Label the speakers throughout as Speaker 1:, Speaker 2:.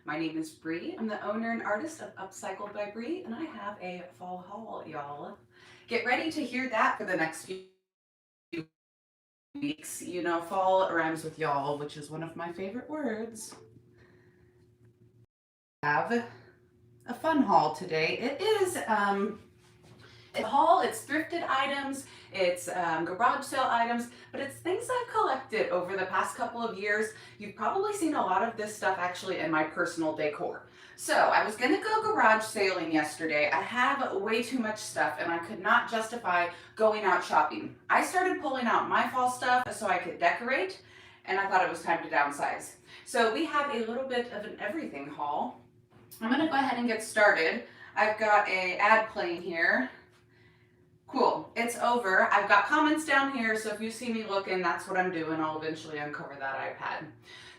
Speaker 1: My name is Bri. I'm the owner and artist of Upcycled by Bri, and I have a fall haul, y'all. Get ready to hear that for the next few weeks. You know, fall rhymes with y'all, which is one of my favorite words. Have a fun haul today. It is a haul. It's thrifted items, it's garage sale items, but it's things I've collected over the past couple of years. You've probably seen a lot of this stuff actually in my personal decor. So I was gonna go garage sailing yesterday. I have way too much stuff and I could not justify going out shopping. I started pulling out my fall stuff so I could decorate, and I thought it was time to downsize. So we have a little bit of an everything haul. I'm gonna go ahead and get started. I've got a ad playing here. Cool, it's over. I've got comments down here, so if you see me looking, that's what I'm doing. I'll eventually uncover that iPad.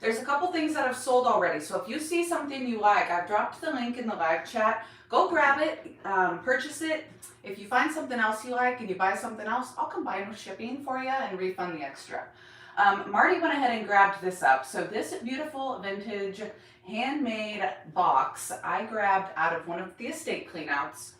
Speaker 1: There's a couple things that I've sold already, so if you see something you like, I've dropped the link in the live chat. Go grab it, purchase it. If you find something else you like and you buy something else, I'll combine with shipping for you and refund the extra. Marty went ahead and grabbed this up. So this beautiful vintage handmade box I grabbed out of one of the estate cleanouts.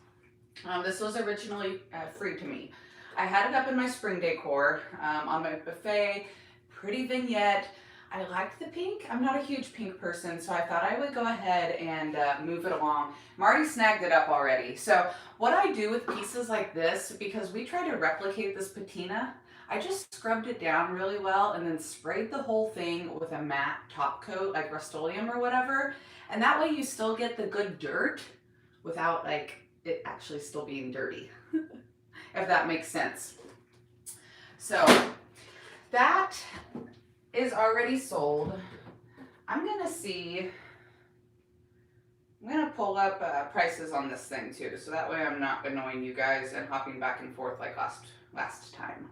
Speaker 1: This was originally free to me. I had it up in my spring decor on my buffet, pretty vignette. I liked the pink. I'm not a huge pink person, so I thought I would go ahead and move it along. Marty snagged it up already. So what I do with pieces like this, because we try to replicate this patina, I just scrubbed it down really well and then sprayed the whole thing with a matte top coat, like Rust-Oleum or whatever. And that way you still get the good dirt without like it actually still being dirty, if that makes sense. So that is already sold. I'm gonna pull up prices on this thing too, so that way I'm not annoying you guys and hopping back and forth like last time.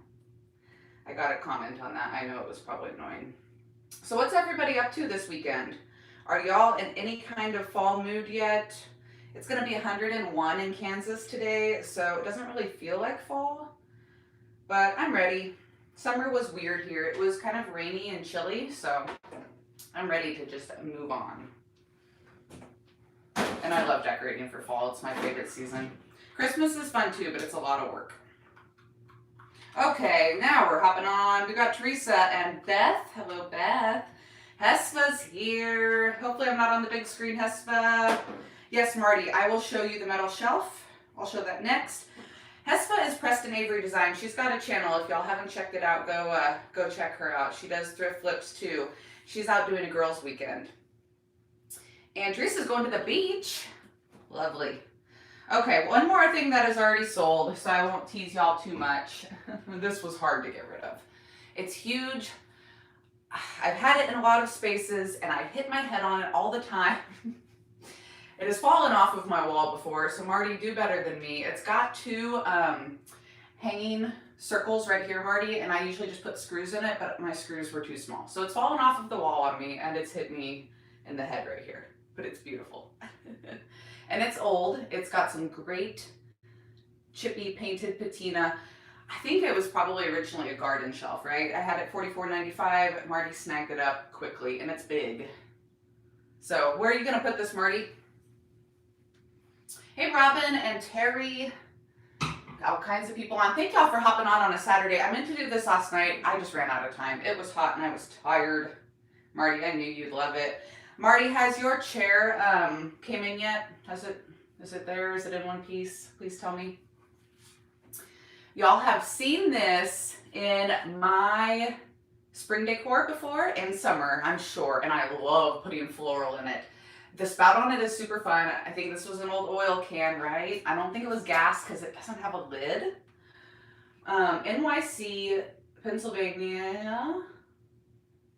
Speaker 1: I got a comment on that. I know it was probably annoying. So what's everybody up to this weekend? Are y'all in any kind of fall mood yet? It's gonna be 101 in Kansas today, so it doesn't really feel like fall, but I'm ready. Summer was weird here. It was kind of rainy and chilly, so I'm ready to just move on. And I love decorating for fall. It's my favorite season. Christmas is fun too, but it's a lot of work. Okay, now we're hopping on. We got Teresa and Beth. Hello, Beth. Hespa's here. Hopefully I'm not on the big screen, Hespa. Yes, Marty, I will show you the metal shelf. I'll show that next. Hespa is Preston Avery Design. She's got a channel. If y'all haven't checked it out, go check her out. She does thrift flips too. She's out doing a girls' weekend. And Teresa's going to the beach. Lovely. Okay, one more thing that is already sold, so I won't tease y'all too much. This was hard to get rid of. It's huge. I've had it in a lot of spaces, and I hit my head on it all the time. It has fallen off of my wall before, so Marty, do better than me. It's got two hanging circles right here, Marty, and I usually just put screws in it, but my screws were too small. So it's fallen off of the wall on me, and it's hit me in the head right here, but it's beautiful. And it's old. It's got some great chippy painted patina. I think it was probably originally a garden shelf, right? I had it $44.95. Marty snagged it up quickly, and it's big. So where are you gonna put this, Marty? Hey, Robin and Terry. All kinds of people on. Thank y'all for hopping on a Saturday. I meant to do this last night. I just ran out of time. It was hot and I was tired. Marty, I knew you'd love it. Marty, has your chair came in yet? Is it there? Is it in one piece? Please tell me. Y'all have seen this in my spring decor before and summer, I'm sure, and I love putting floral in it. The spout on it is super fun. I think this was an old oil can, right? I don't think it was gas because it doesn't have a lid. NYC, Pennsylvania,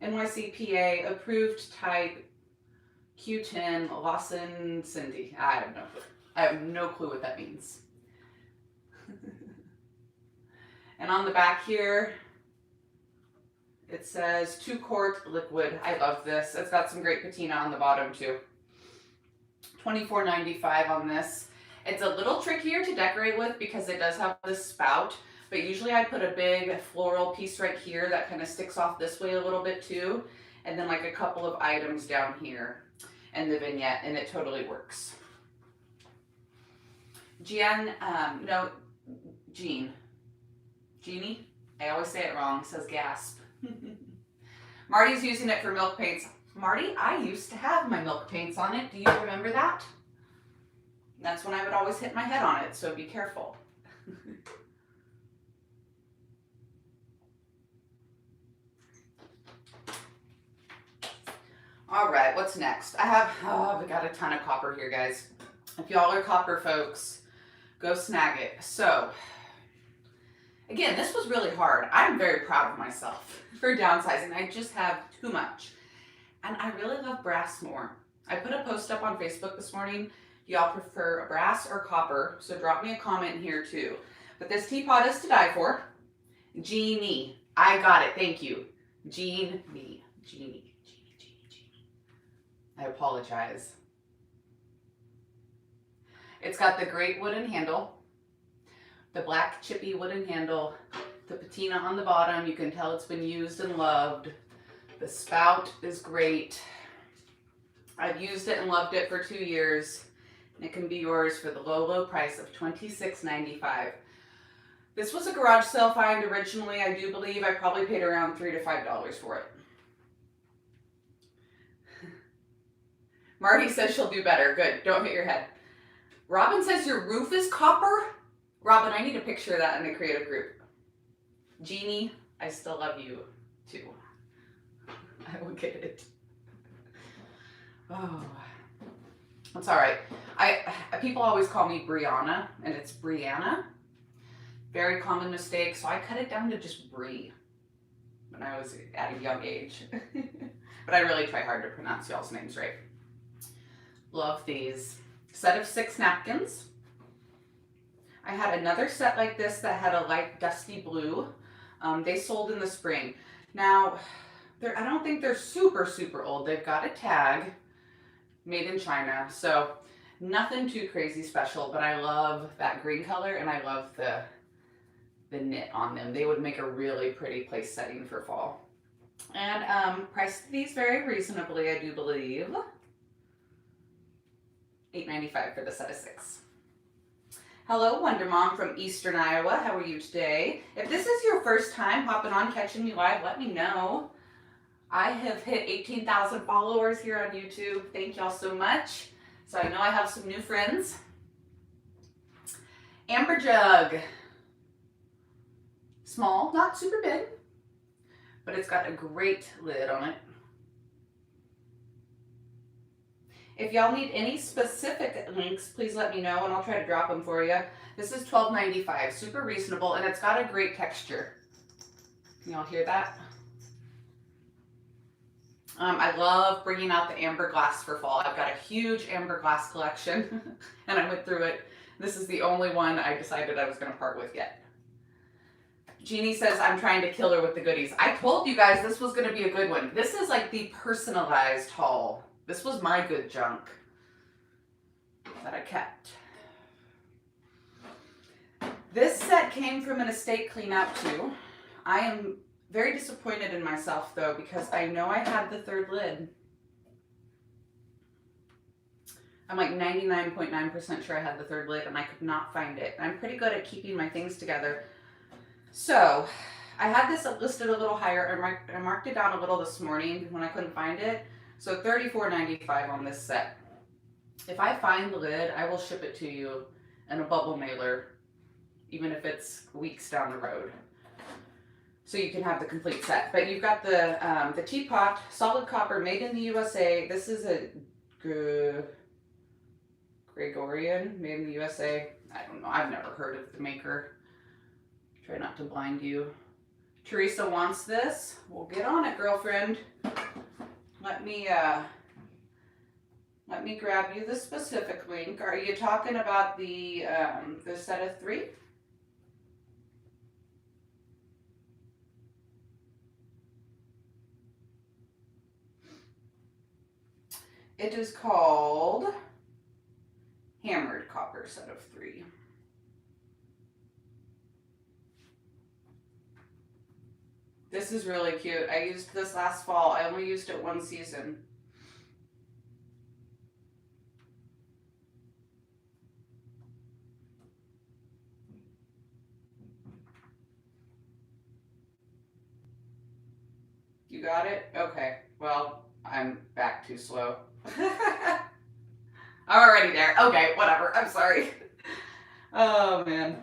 Speaker 1: NYC, PA, approved type Q10 Lawson Cindy. I have no clue what that means. And on the back here, it says 2-quart liquid. I love this. It's got some great patina on the bottom too. $24.95 on this. It's a little trickier to decorate with because it does have this spout, but usually I put a big floral piece right here that kind of sticks off this way a little bit too, and then like a couple of items down here. and the vignette, and it totally works. Jeannie, I always say it wrong, says gasp. Marty's using it for milk paints. Marty, I used to have my milk paints on it. Do you remember that? That's when I would always hit my head on it, so be careful. All right, what's next? we got a ton of copper here, guys. If y'all are copper folks, go snag it. So, again, this was really hard. I'm very proud of myself for downsizing. I just have too much. And I really love brass more. I put a post up on Facebook this morning. Y'all prefer brass or copper? So drop me a comment here too. But this teapot is to die for. Jeannie. I got it. Thank you. Jeannie. I apologize. It's got the great wooden handle, the black chippy wooden handle, the patina on the bottom. You can tell it's been used and loved. The spout is great. I've used it and loved it for 2 years. And it can be yours for the low, low price of $26.95. This was a garage sale find originally. I do believe I probably paid around $3 to $5 for it. Marty says she'll do better. Good. Don't hit your head. Robin says your roof is copper. Robin, I need a picture of that in the creative group. Jeannie, I still love you too. I will get it. Oh, that's all right. People always call me Briana, and it's Briana. Very common mistake, so I cut it down to just Bri when I was at a young age. But I really try hard to pronounce y'all's names right. Love these. Set of 6 napkins. I had another set like this that had a light dusty blue. They sold in the spring. Now, I don't think they're super, super old. They've got a tag, made in China. So nothing too crazy special, but I love that green color and I love the knit on them. They would make a really pretty place setting for fall. And priced these very reasonably, I do believe. $8.95 for the set of 6. Hello, Wonder Mom from Eastern Iowa. How are you today? If this is your first time hopping on, catching me live, let me know. I have hit 18,000 followers here on YouTube. Thank y'all so much. So I know I have some new friends. Amber jug. Small, not super big, but it's got a great lid on it. If y'all need any specific links, please let me know and I'll try to drop them for you. This is $12.95, super reasonable, and it's got a great texture. Can y'all hear that? I love bringing out the amber glass for fall. I've got a huge amber glass collection and I went through it. This is the only one I decided I was going to part with yet. Jeannie says I'm trying to kill her with the goodies. I told you guys this was going to be a good one. This is like the personalized haul. This was my good junk that I kept. This set came from an estate clean out too. I am very disappointed in myself though because I know I had the 3rd lid. I'm like 99.9% sure I had the 3rd lid and I could not find it. I'm pretty good at keeping my things together. So I had this listed a little higher. I marked it down a little this morning when I couldn't find it. So $34.95 on this set. If I find the lid, I will ship it to you in a bubble mailer, even if it's weeks down the road. So you can have the complete set. But you've got the teapot, solid copper, made in the USA. This is a Gregorian, made in the USA. I don't know. I've never heard of the maker. Try not to blind you. Teresa wants this. We'll get on it, girlfriend. Let me grab you the specific link. Are you talking about the set of 3? It is called Hammered Copper set of 3. This is really cute. I used this last fall. I only used it one season. You got it? Okay. Well, I'm back too slow. I'm already there. Okay, whatever. I'm sorry. Oh, man.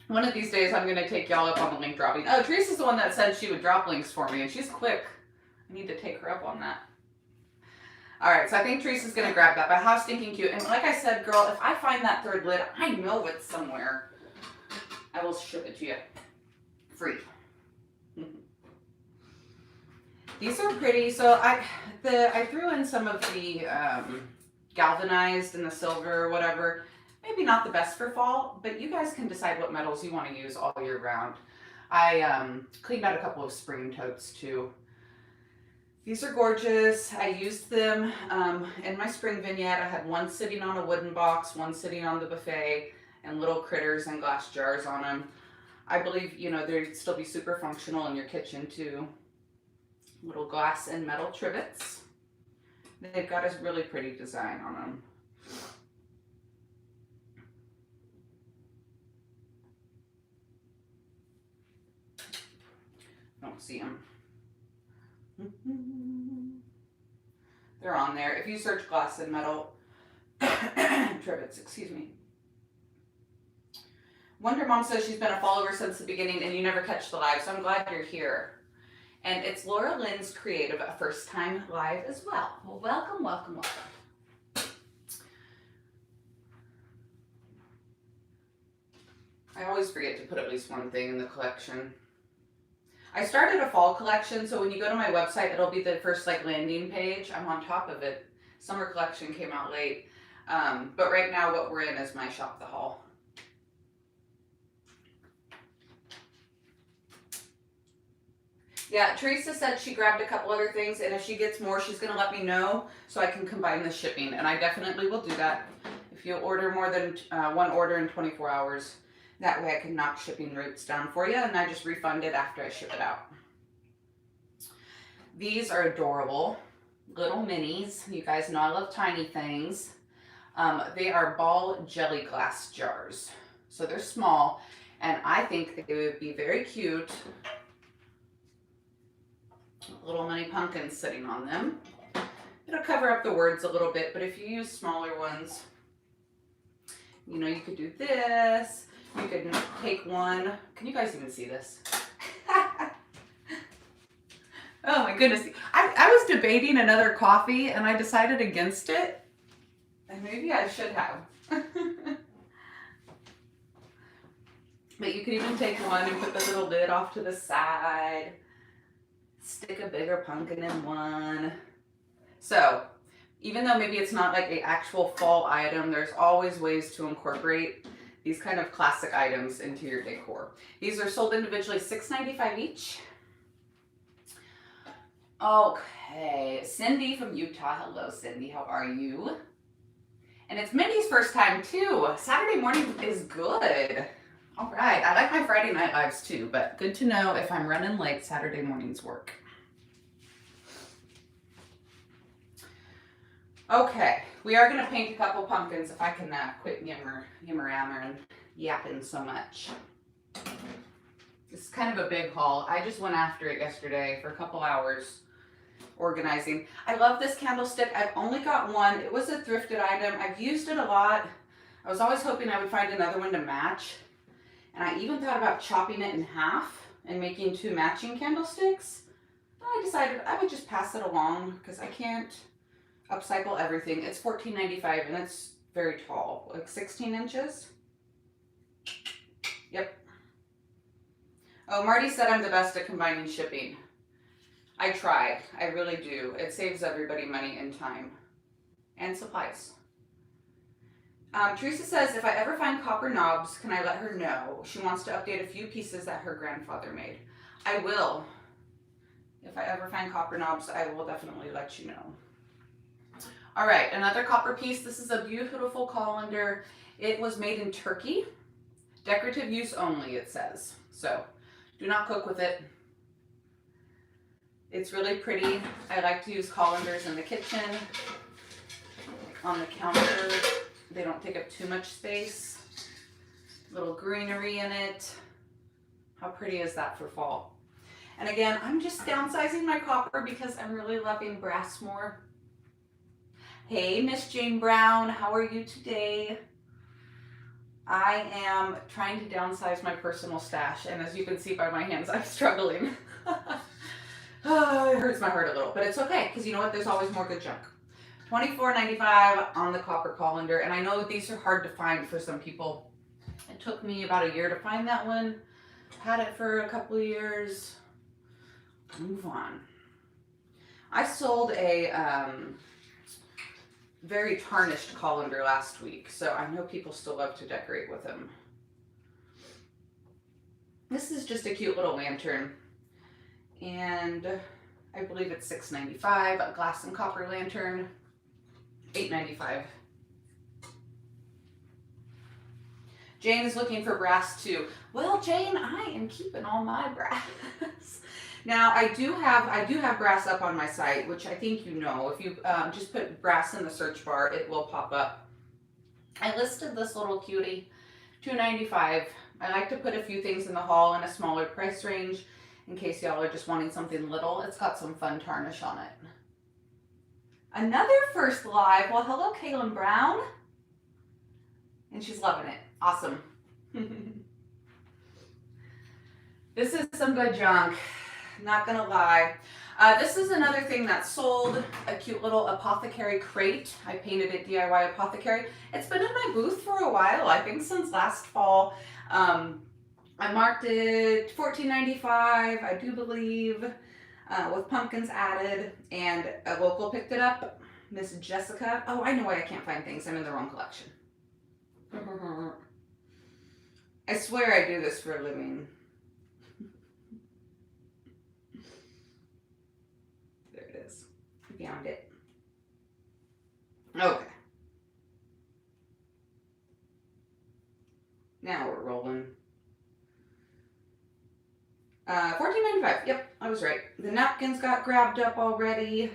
Speaker 1: One of these days, I'm going to take y'all up on the link dropping. Oh, Teresa's the one that said she would drop links for me, and she's quick. I need to take her up on that. All right, so I think Teresa's going to grab that, but how stinking cute. And like I said, girl, if I find that third lid, I know it's somewhere. I will ship it to you. Free. These are pretty. So I threw in some of the galvanized and the silver or whatever. Maybe not the best for fall, but you guys can decide what metals you want to use all year round. I cleaned out a couple of spring totes too. These are gorgeous. I used them in my spring vignette. I had one sitting on a wooden box, one sitting on the buffet, and little critters and glass jars on them. I believe, you know, they'd still be super functional in your kitchen too. Little glass and metal trivets. They've got a really pretty design on them. Don't see them. They're on there. If you search glass and metal trivets, excuse me. Wonder Mom says she's been a follower since the beginning and you never catch the live, so I'm glad you're here. And it's Laura Lynn's creative, a first time live as well. Well, welcome, welcome, welcome. I always forget to put at least one thing in the collection. I started a fall collection, so when you go to my website, it'll be the first like landing page. I'm on top of it. Summer collection came out late. But right now what we're in is my shop the haul. Yeah, Teresa said she grabbed a couple other things, and if she gets more, she's going to let me know so I can combine the shipping, and I definitely will do that. If you order more than one order in 24 hours, that way I can knock shipping rates down for you, and I just refund it after I ship it out. These are adorable. Little minis. You guys know I love tiny things. They are ball jelly glass jars. So they're small, and I think they would be very cute. Little mini pumpkins sitting on them. It'll cover up the words a little bit, but if you use smaller ones, you know, you could do this. You could take one. Can you guys even see this? Oh my goodness. I was debating another coffee and I decided against it. And maybe I should have. But you could even take one and put the little lid off to the side. Stick a bigger pumpkin in one. So, even though maybe it's not like an actual fall item, there's always ways to incorporate these kind of classic items into your decor. These are sold individually, $6.95 each. Okay, Cindy from Utah. Hello, Cindy. How are you? And it's Mindy's first time too. Saturday morning is good. All right, I like my Friday night lives too, but good to know if I'm running late, Saturday mornings work. Okay, we are going to paint a couple pumpkins if I can quit yammer and yapping so much. This is kind of a big haul. I just went after it yesterday for a couple hours organizing. I love this candlestick. I've only got one. It was a thrifted item. I've used it a lot. I was always hoping I would find another one to match. And I even thought about chopping it in half and making 2 matching candlesticks. But I decided I would just pass it along because I can't upcycle everything. It's $14.95 and it's very tall, like 16 inches. Yep. Oh, Marty said I'm the best at combining shipping. I try. I really do. It saves everybody money and time and supplies. Teresa says, if I ever find copper knobs, can I let her know? She wants to update a few pieces that her grandfather made. I will. If I ever find copper knobs, I will definitely let you know. All right, another copper piece. This is a beautiful colander. It was made in Turkey. Decorative use only, it says. So, do not cook with it. It's really pretty. I like to use colanders in the kitchen, on the counter. They don't take up too much space. Little greenery in it. How pretty is that for fall? And again, I'm just downsizing my copper because I'm really loving brass more. Hey, Miss Jane Brown, how are you today? I am trying to downsize my personal stash, and as you can see by my hands, I'm struggling. Oh, it hurts my heart a little, but it's okay, because you know what? There's always more good junk. $24.95 on the copper colander, and I know these are hard to find for some people. It took me about a year to find that one. Had it for a couple of years. Move on. I sold a very tarnished colander last week, so I know people still love to decorate with them. This is just a cute little lantern, and I believe it's $6.95. A glass and copper lantern, $8.95. Jane is looking for brass too. Well, Jane, I am keeping all my brass. Now, I do have brass up on my site, which I think you know. If you just put brass in the search bar, it will pop up. I listed this little cutie, $2.95. I like to put a few things in the haul in a smaller price range in case y'all are just wanting something little. It's got some fun tarnish on it. Another first live. Well, hello, Kaylin Brown. And she's loving it. Awesome. This is some good junk. Not gonna lie. This is another thing that sold, a cute little Apothecary Crate. I painted it DIY Apothecary. It's been in my booth for a while, I think since last fall. I marked it $14.95, I do believe, with pumpkins added, and a local picked it up, Miss Jessica. Oh, I know why I can't find things. I'm in the wrong collection. I swear I do this for a living. Found it. Okay. Now we're rolling. $14.95. Yep, I was right. The napkins got grabbed up already.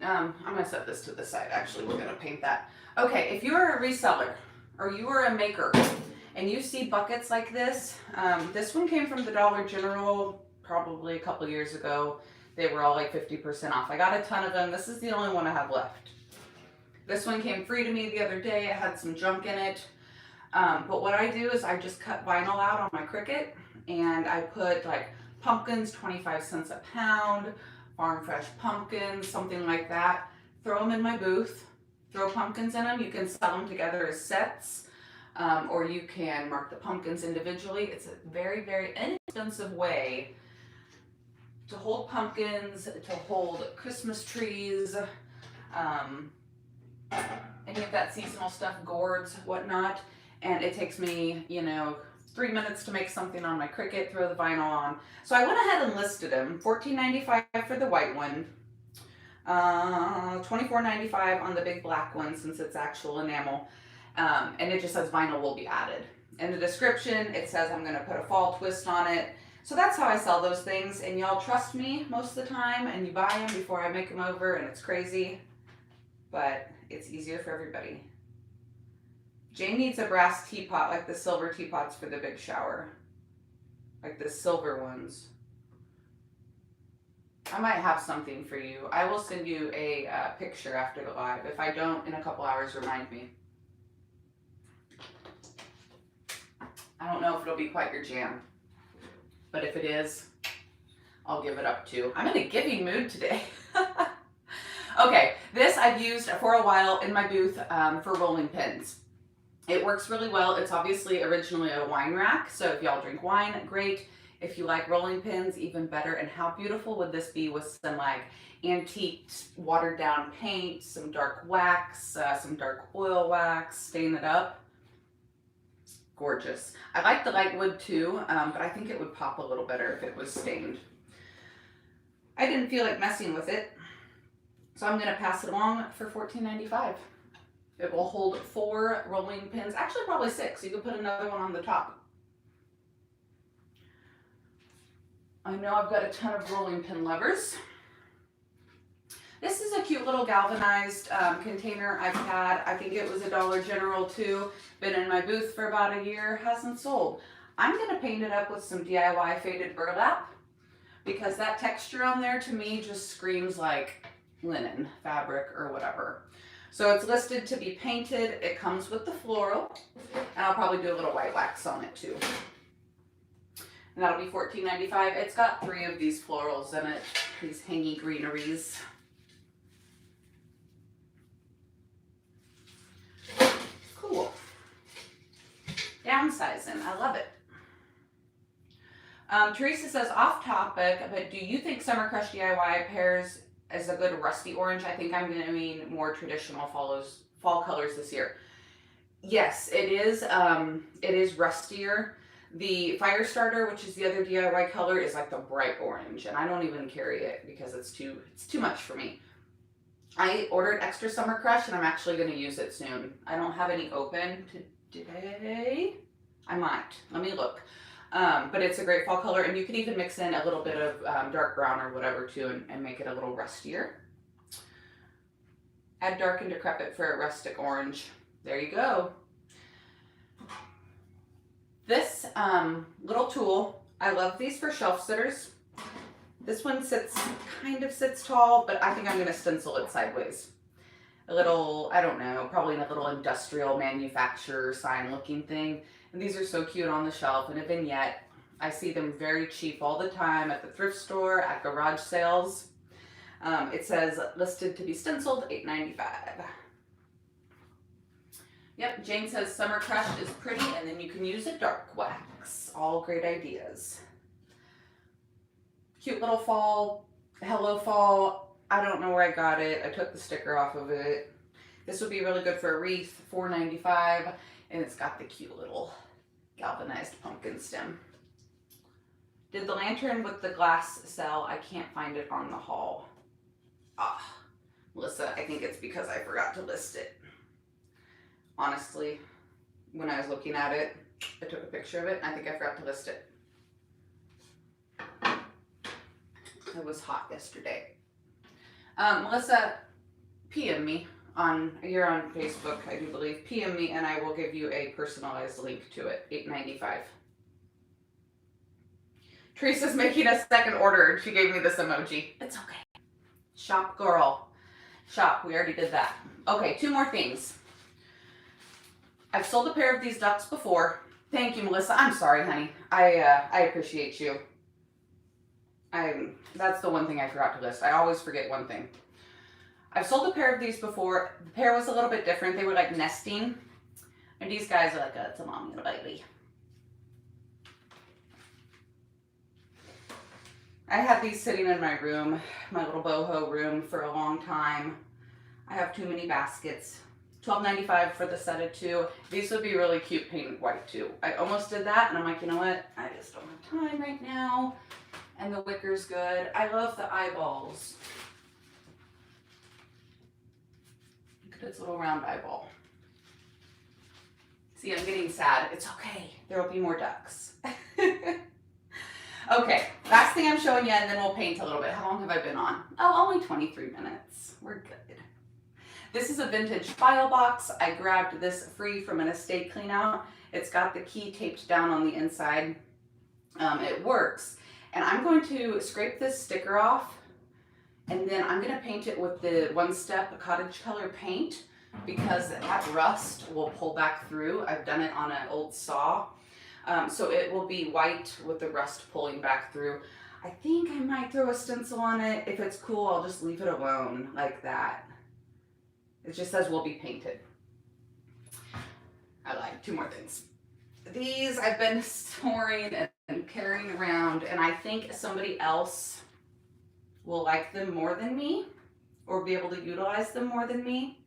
Speaker 1: I'm gonna set this to the side. Actually, we're gonna paint that. Okay, if you are a reseller or you are a maker and you see buckets like this, this one came from the Dollar General probably a couple years ago. They were all like 50% off. I got a ton of them. This is the only one I have left. This one came free to me the other day. It had some junk in it. But what I do is I just cut vinyl out on my Cricut, and I put like pumpkins, 25 cents a pound, farm fresh pumpkins, something like that. Throw them in my booth, throw pumpkins in them. You can sell them together as sets, or you can mark the pumpkins individually. It's a very, very inexpensive way to hold pumpkins, to hold Christmas trees, any of that seasonal stuff, gourds, whatnot. And it takes me, 3 minutes to make something on my Cricut, throw the vinyl on. So I went ahead and listed them. $14.95 for the white one, $24.95 on the big black one since it's actual enamel. And it just says vinyl will be added. In the description, it says I'm gonna put a fall twist on it. So that's how I sell those things, and y'all trust me most of the time, and you buy them before I make them over, and it's crazy, but it's easier for everybody. Jane needs a brass teapot, like the silver teapots for the big shower, like the silver ones. I might have something for you. I will send you a picture after the live. If I don't, in a couple hours, remind me. I don't know if it'll be quite your jam, but if it is, I'll give it up too. I'm in a giving mood today. Okay, this I've used for a while in my booth for rolling pins. It works really well. It's obviously originally a wine rack, so if y'all drink wine, great. If you like rolling pins, even better. And how beautiful would this be with some like antique watered down paint, some dark wax, some dark oil wax, stain it up. Gorgeous. I like the light wood too, but I think it would pop a little better if it was stained. I didn't feel like messing with it, so I'm gonna pass it along for $14.95. It will hold 4 rolling pins, actually probably 6. You could put another one on the top. I know I've got a ton of rolling pin lovers. This is a cute little galvanized container I've had. I think it was a Dollar General too. Been in my booth for about a year, hasn't sold. I'm gonna paint it up with some DIY faded burlap because that texture on there to me just screams like linen, fabric, or whatever. So it's listed to be painted. It comes with the floral, and I'll probably do a little white wax on it too. And that'll be $14.95. It's got 3 of these florals in it, these hangy greeneries. Cool. Downsizing, I love it. Teresa says, off topic, but do you think Summer Crush DIY pairs as a good rusty orange? I think I'm going to mean more traditional fall colors this year. Yes, it is. It is rustier. The Firestarter, which is the other DIY color, is like the bright orange, and I don't even carry it because it's too much for me. I ordered extra Summer Crush, and I'm actually going to use it soon. I don't have any open today. I might. Let me look. But it's a great fall color, and you can even mix in a little bit of dark brown or whatever too, and make it a little rustier. Add dark and decrepit for a rustic orange. There you go. This little tool, I love these for shelf sitters. This one kind of sits tall, but I think I'm going to stencil it sideways. A little, I don't know, probably in a little industrial manufacturer sign looking thing. And these are so cute on the shelf. And a vignette, I see them very cheap all the time at the thrift store, at garage sales. It says listed to be stenciled, $8.95. Yep, Jane says Summer Crush is pretty, and then you can use a dark wax. All great ideas. Cute little fall, hello fall. I don't know where I got it. I took the sticker off of it. This would be really good for a wreath, $4.95, and it's got the cute little galvanized pumpkin stem. Did the lantern with the glass sell? I can't find it on the haul. Ah, Melissa, I think it's because I forgot to list it. Honestly, when I was looking at it, I took a picture of it, and I think I forgot to list it. It was hot yesterday. Melissa, PM me you're on Facebook, I do believe. PM me and I will give you a personalized link to it, $8.95. Teresa's making a second order. She gave me this emoji. It's okay. Shop girl. Shop, we already did that. Okay, 2 more things. I've sold a pair of these ducks before. Thank you, Melissa. I'm sorry, honey. I appreciate you. That's the one thing I forgot to list. I always forget one thing. I've sold a pair of these before. The pair was a little bit different. They were like nesting. And these guys are like, it's a mommy and a baby. I had these sitting in my room, my little boho room, for a long time. I have too many baskets. $12.95 for the set of 2. These would be really cute painted white too. I almost did that, and I'm like, you know what? I just don't have time right now. And the wicker's good. I love the eyeballs. Look at its little round eyeball. See, I'm getting sad. It's okay. There will be more ducks. Okay, last thing I'm showing you, and then we'll paint a little bit. How long have I been on? Oh, only 23 minutes. We're good. This is a vintage file box. I grabbed this free from an estate clean out. It's got the key taped down on the inside. It works. And I'm going to scrape this sticker off, and then I'm going to paint it with the One Step cottage color paint because that rust will pull back through. I've done it on an old saw. So it will be white with the rust pulling back through. I think I might throw a stencil on it. If it's cool, I'll just leave it alone like that. It just says will be painted. I lied. 2 more things. These I've been storing and carrying around, and I think somebody else will like them more than me or be able to utilize them more than me.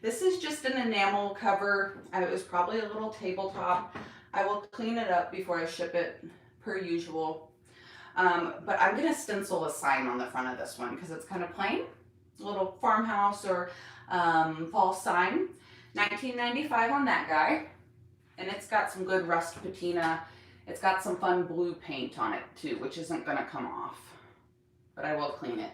Speaker 1: This is just an enamel cover. It was probably a little tabletop. I will clean it up before I ship it per usual. But I'm going to stencil a sign on the front of this one because it's kind of plain. A little farmhouse or fall sign. $19.95 on that guy. And it's got some good rust patina. It's got some fun blue paint on it too, which isn't going to come off. But I will clean it.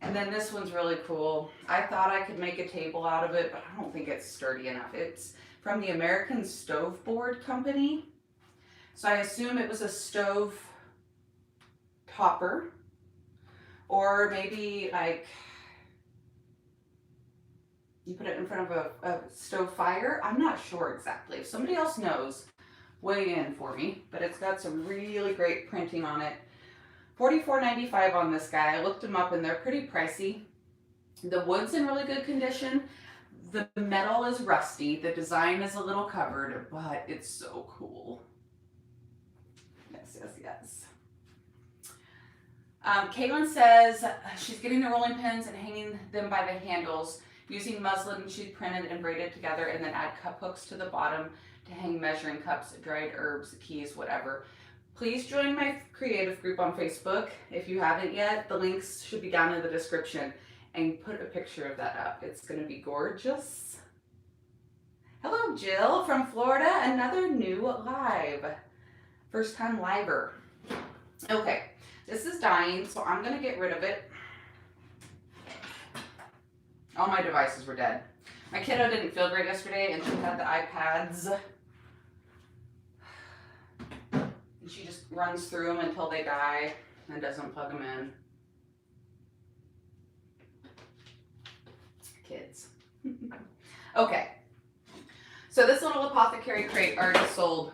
Speaker 1: And then this one's really cool. I thought I could make a table out of it, but I don't think it's sturdy enough. It's from the American Stove Board Company. So I assume it was a stove topper, or maybe like you put it in front of a stove fire. I'm not sure exactly. If somebody else knows, weigh in for me. But it's got some really great printing on it. $44.95 on this guy. I looked them up and they're pretty pricey. The wood's in really good condition. The metal is rusty. The design is a little covered, but it's so cool. Yes, yes, yes. Caitlin says she's getting the rolling pins and hanging them by the handles. Using muslin, she's printed and braided together, and then add cup hooks to the bottom to hang measuring cups, dried herbs, keys, whatever. Please join my creative group on Facebook if you haven't yet. The links should be down in the description, and put a picture of that up. It's going to be gorgeous. Hello, Jill from Florida. Another new live. First time liver. Okay, this is dying, so I'm going to get rid of it. All my devices were dead. My kiddo didn't feel great yesterday, and she had the iPads. And she just runs through them until they die and doesn't plug them in. Kids. Okay. So this little Apothecary Crate already sold.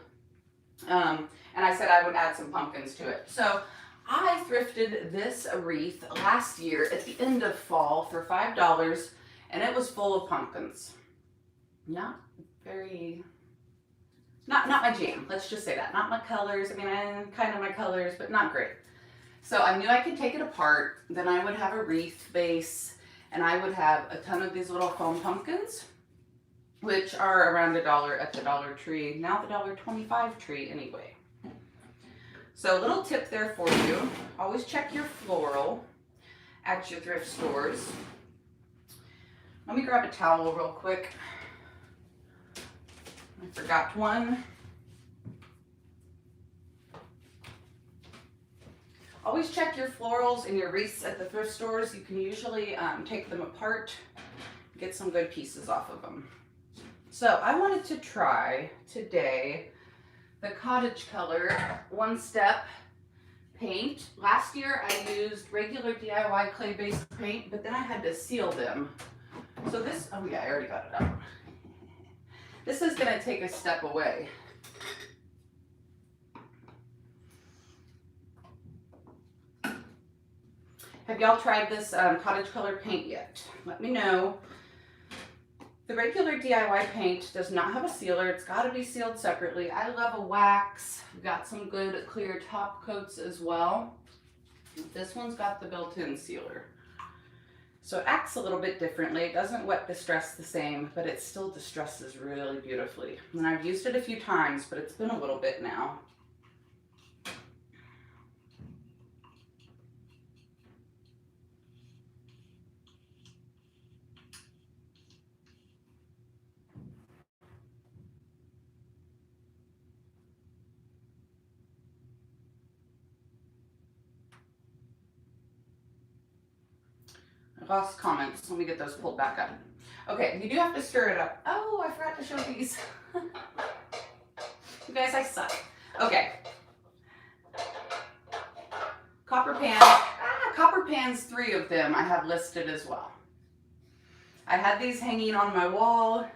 Speaker 1: And I said I would add some pumpkins to it. So I thrifted this wreath last year at the end of fall for $5, and it was full of pumpkins. Not my jam. Let's just say that. Not my colors. I mean, kind of my colors, but not great. So I knew I could take it apart. Then I would have a wreath base, and I would have a ton of these little foam pumpkins, which are around $1 at the Dollar Tree. Now the $1.25 tree anyway. So a little tip there for you. Always check your floral at your thrift stores. Let me grab a towel real quick. I forgot one. Always check your florals and your wreaths at the thrift stores. You can usually take them apart, get some good pieces off of them. So I wanted to try today the Cottage Color One Step paint. Last year I used regular DIY clay-based paint, but then I had to seal them. So this, oh yeah, I already got it out. This is gonna take a step away. Have y'all tried this Cottage Color paint yet? Let me know. The regular DIY paint does not have a sealer. It's got to be sealed separately. I love a wax. We've got some good clear top coats as well. This one's got the built-in sealer. So it acts a little bit differently. It doesn't wet distress the same, but it still distresses really beautifully. And I've used it a few times, but it's been a little bit now. I lost comments. Let me get those pulled back up. Okay, you do have to stir it up. Oh, I forgot to show these. You guys, I suck. Okay. Copper pans. Copper pans, 3 of them I have listed as well. I had these hanging on my wall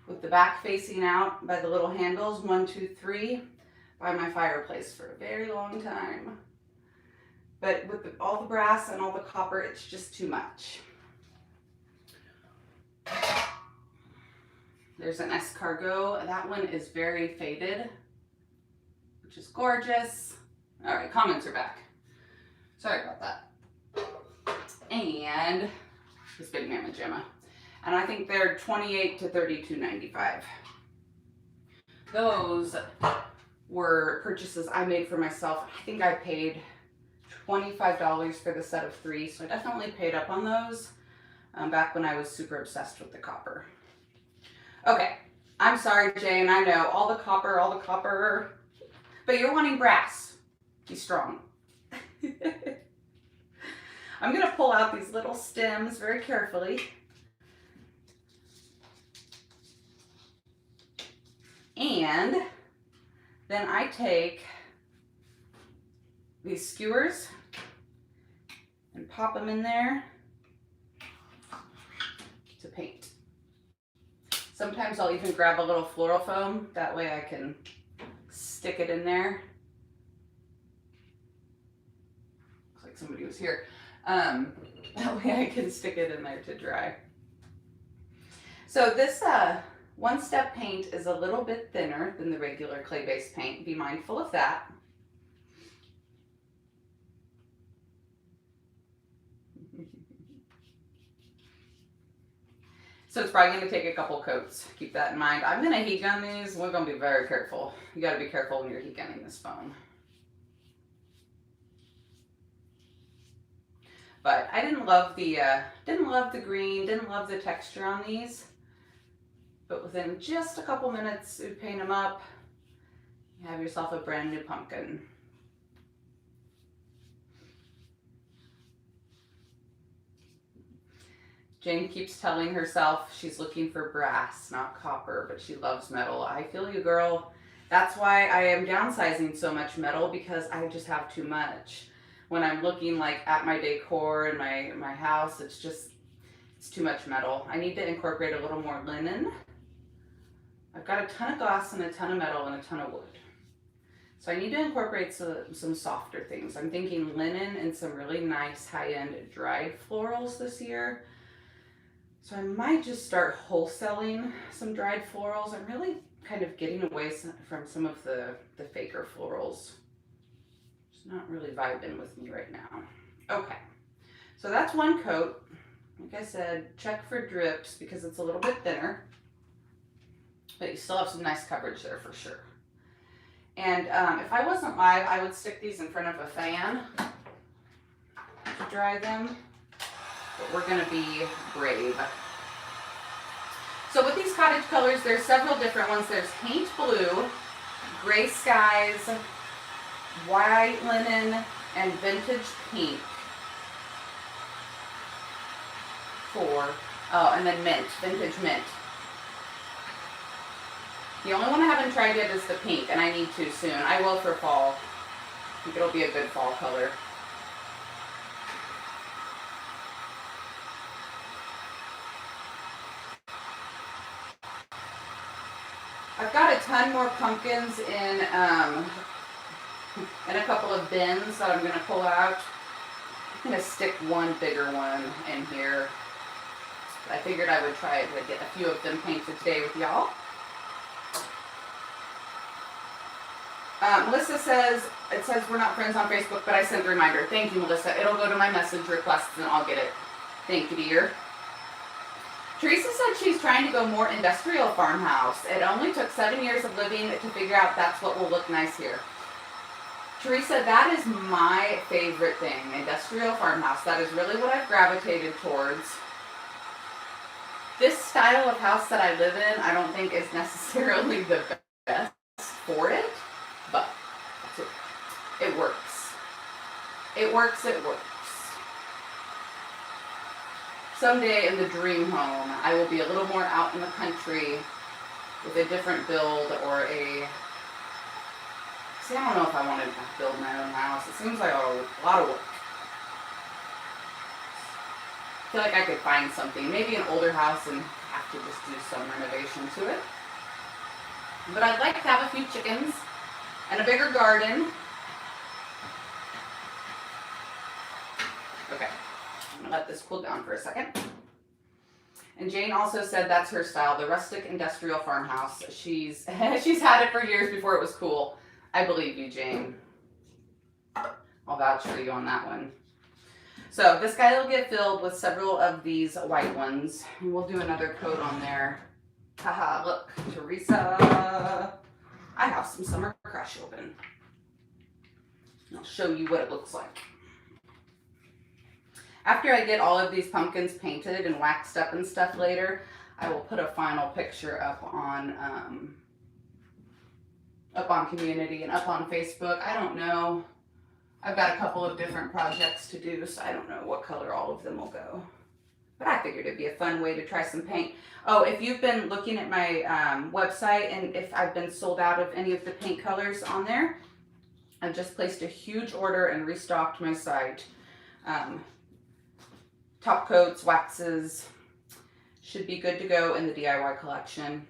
Speaker 1: with the back facing out by the little handles, 1, 2, 3, by my fireplace for a very long time. But with all the brass and all the copper, it's just too much. There's an escargot. That one is very faded, which is gorgeous. All right, comments are back. Sorry about that. And this Big Mama Gemma. And I think they're $28 to $32.95. Those were purchases I made for myself. I think I paid $25 for the set of 3, so I definitely paid up on those back when I was super obsessed with the copper. Okay, I'm sorry, Jane, I know, all the copper, but you're wanting brass. Be strong. I'm gonna pull out these little stems very carefully. And then I take these skewers and pop them in there to paint. Sometimes I'll even grab a little floral foam. That way I can stick it in there. Looks like somebody was here. That way I can stick it in there to dry. So this one-step paint is a little bit thinner than the regular clay-based paint. Be mindful of that. So it's probably going to take a couple coats. Keep that in mind. I'm going to heat gun these. We're going to be very careful. You got to be careful when you're heat gunning this foam. But I didn't love the green, didn't love the texture on these. But within just a couple minutes, you paint them up, you have yourself a brand new pumpkin. Jane keeps telling herself she's looking for brass, not copper, but she loves metal. I feel you, girl. That's why I am downsizing so much metal, because I just have too much. When I'm looking like at my decor in my house, it's too much metal. I need to incorporate a little more linen. I've got a ton of glass and a ton of metal and a ton of wood. So I need to incorporate some softer things. I'm thinking linen and some really nice high-end dried florals this year. So I might just start wholesaling some dried florals. I'm really kind of getting away from some of the faker florals. It's not really vibing with me right now. Okay, so that's one coat. Like I said, check for drips because it's a little bit thinner, but you still have some nice coverage there for sure. And if I wasn't live, I would stick these in front of a fan to dry them. But we're gonna be brave. So with these cottage colors, there's several different ones. There's paint blue, gray skies, white linen, and vintage pink. And then mint, vintage mint. The only one I haven't tried yet is the pink, and I need to soon. I will for fall. I think it'll be a good fall color. I've got a ton more pumpkins in a couple of bins that I'm going to pull out. I'm going to stick one bigger one in here. I figured I would try to get a few of them painted today with y'all. Melissa says, it says we're not friends on Facebook, but I sent a reminder. Thank you, Melissa. It'll go to my message requests and I'll get it. Thank you, dear. Teresa said she's trying to go more industrial farmhouse. It only took 7 years of living to figure out that's what will look nice here. Teresa, that is my favorite thing, industrial farmhouse. That is really what I've gravitated towards. This style of house that I live in, I don't think is necessarily the best for it, but it works. It works, it works. Someday in the dream home, I will be a little more out in the country with a different build or a... See, I don't know if I want to build my own house. It seems like a lot of work. I feel like I could find something, maybe an older house, and have to just do some renovation to it. But I'd like to have a few chickens and a bigger garden. Okay, I'm gonna let this cool down for a second. And Jane also said that's her style, the rustic industrial farmhouse. She's had it for years before it was cool. I believe you, Jane. I'll vouch for you on that one. So this guy will get filled with several of these white ones. And we'll do another coat on there. Haha, look, Teresa. I have some summer crush open. I'll show you what it looks like. After I get all of these pumpkins painted and waxed up and stuff later, I will put a final picture up on community and up on Facebook. I don't know. I've got a couple of different projects to do, so I don't know what color all of them will go. but I figured it'd be a fun way to try some paint. Oh, if you've been looking at my website and if I've been sold out of any of the paint colors on there, I've just placed a huge order and restocked my site. Top coats, waxes, should be good to go in the DIY collection.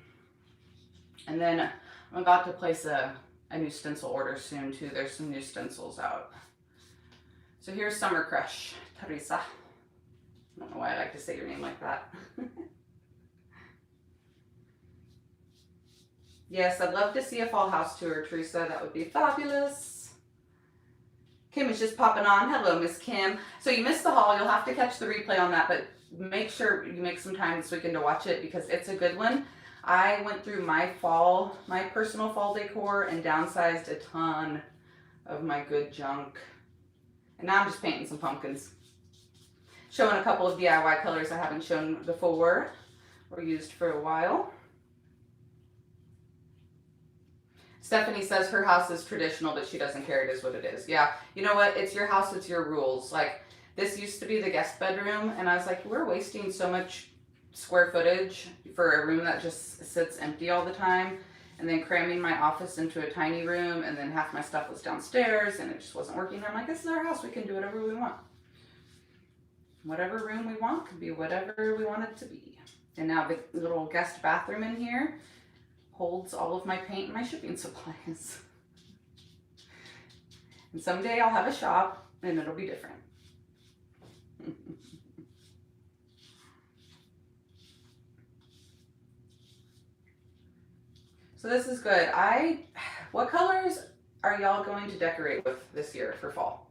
Speaker 1: And then I'm about to place a new stencil order soon too. There's some new stencils out. So here's Summer Crush, Teresa. I don't know why I like to say your name like that. Yes, I'd love to see a fall house tour, Teresa. That would be fabulous. Kim is just popping on. Hello, Miss Kim. So you missed the haul. You'll have to catch the replay on that, but make sure you make some time this weekend to watch it because it's a good one. I went through my personal fall decor and downsized a ton of my good junk. And now I'm just painting some pumpkins. Showing a couple of DIY colors I haven't shown before or used for a while. Stephanie says her house is traditional, but she doesn't care. It is what it is. Yeah, you know what? It's your house. It's your rules. Like, this used to be the guest bedroom, and I was like, we're wasting so much square footage for a room that just sits empty all the time, and then cramming my office into a tiny room, and then half my stuff was downstairs, and it just wasn't working. I'm like, this is our house. We can do whatever we want. Whatever room we want can be whatever we want it to be. And now the little guest bathroom in here holds all of my paint and my shipping supplies. And someday I'll have a shop and it'll be different. So this is good. What colors are y'all going to decorate with this year for fall?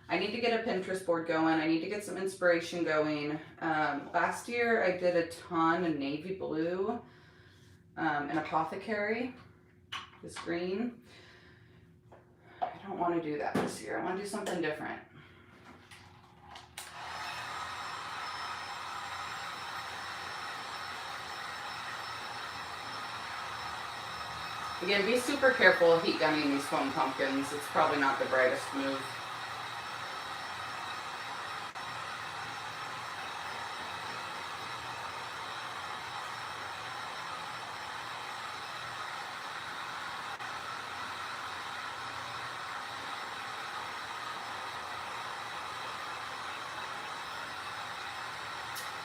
Speaker 1: I need to get a Pinterest board going. I need to get some inspiration going. Last year I did a ton of navy blue. An Apothecary, this green. I don't want to do that this year. I want to do something different. Again, be super careful of heat gunning these foam pumpkins. It's probably not the brightest move.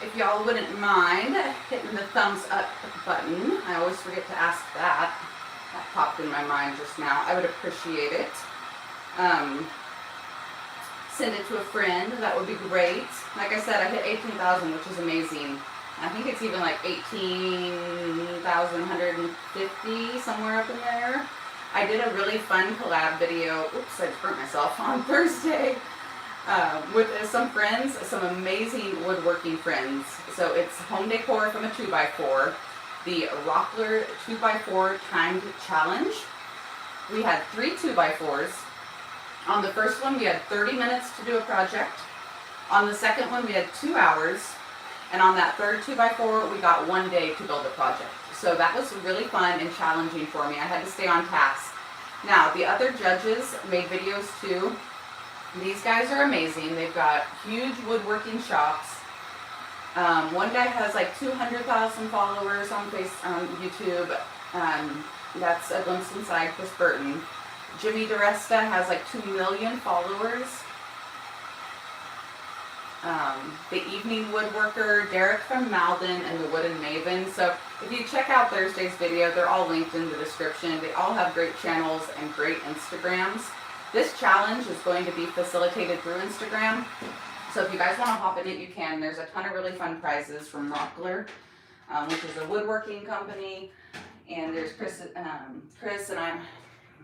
Speaker 1: If y'all wouldn't mind hitting the thumbs up button, I always forget to ask that. That popped in my mind just now. I would appreciate it. Send it to a friend. That would be great. Like I said, I hit 18,000, which is amazing. I think it's even like 18,150, somewhere up in there. I did a really fun collab video. Oops, I just burnt myself on Thursday. With some friends, some amazing woodworking friends. So it's home decor from a 2x4, the Rockler 2x4 timed challenge. We had 3 2x4s. On the first one, we had 30 minutes to do a project. On the second one, we had 2 hours. And on that third 2x4, we got 1 day to build a project. So that was really fun and challenging for me. I had to stay on task. Now, the other judges made videos too. These guys are amazing. They've got huge woodworking shops. One guy has like 200,000 followers on YouTube. That's A Glimpse Inside, Chris Burton. Jimmy DeResta has like 2 million followers. The Evening Woodworker, Derek from Malden, and the Wooden Maven. So if you check out Thursday's video, they're all linked in the description. They all have great channels and great Instagrams. This challenge is going to be facilitated through Instagram. So if you guys want to hop in it, you can. There's a ton of really fun prizes from Rockler, which is a woodworking company. And there's Chris and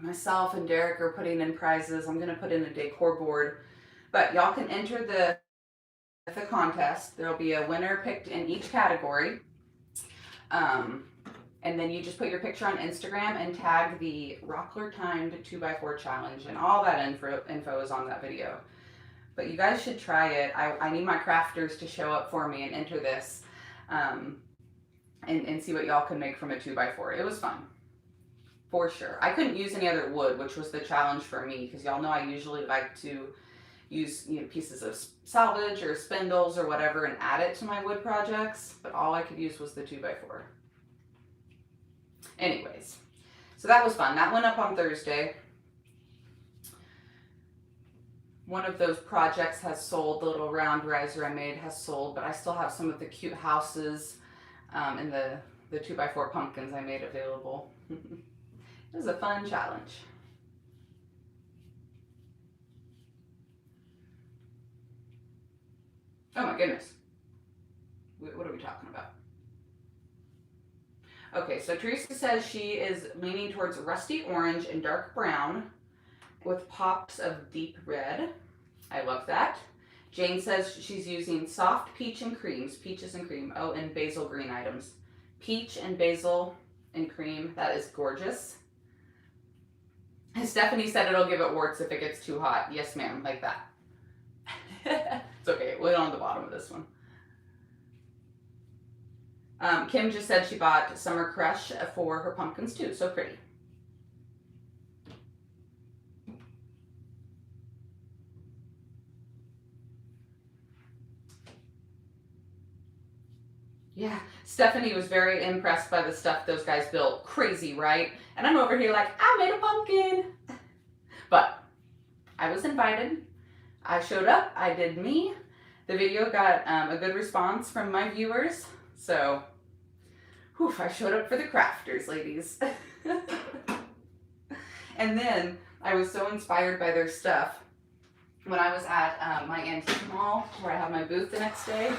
Speaker 1: myself and Derek are putting in prizes. I'm going to put in a decor board. But y'all can enter the contest. There'll be a winner picked in each category. And then you just put your picture on Instagram and tag the Rockler timed 2x4 challenge, and all that info is on that video. But you guys should try it. I need my crafters to show up for me and enter this and see what y'all can make from a 2x4. It was fun, for sure. I couldn't use any other wood, which was the challenge for me, because y'all know I usually like to use, you know, pieces of salvage or spindles or whatever and add it to my wood projects, but all I could use was the 2x4. Anyways, so that was fun. That went up on Thursday. One of those projects has sold. The little round riser I made has sold, but I still have some of the cute houses and the 2x4 pumpkins I made available. It was a fun challenge. Oh my goodness. What are we talking about? Okay, so Teresa says she is leaning towards rusty orange and dark brown with pops of deep red. I love that. Jane says she's using soft peach and creams, peaches and cream. Oh, and basil green items. Peach and basil and cream. That is gorgeous. And Stephanie said it'll give it warts if it gets too hot. Yes, ma'am, like that. It's okay, we'll on the bottom of this one. Kim just said she bought Summer Crush for her pumpkins too. So pretty. Yeah, Stephanie was very impressed by the stuff those guys built. Crazy, right? And I'm over here like, I made a pumpkin. But I was invited. I showed up. I did me. The video got a good response from my viewers. So, whew, I showed up for the crafters, ladies. And then I was so inspired by their stuff. When I was at my antique mall, where I have my booth the next day,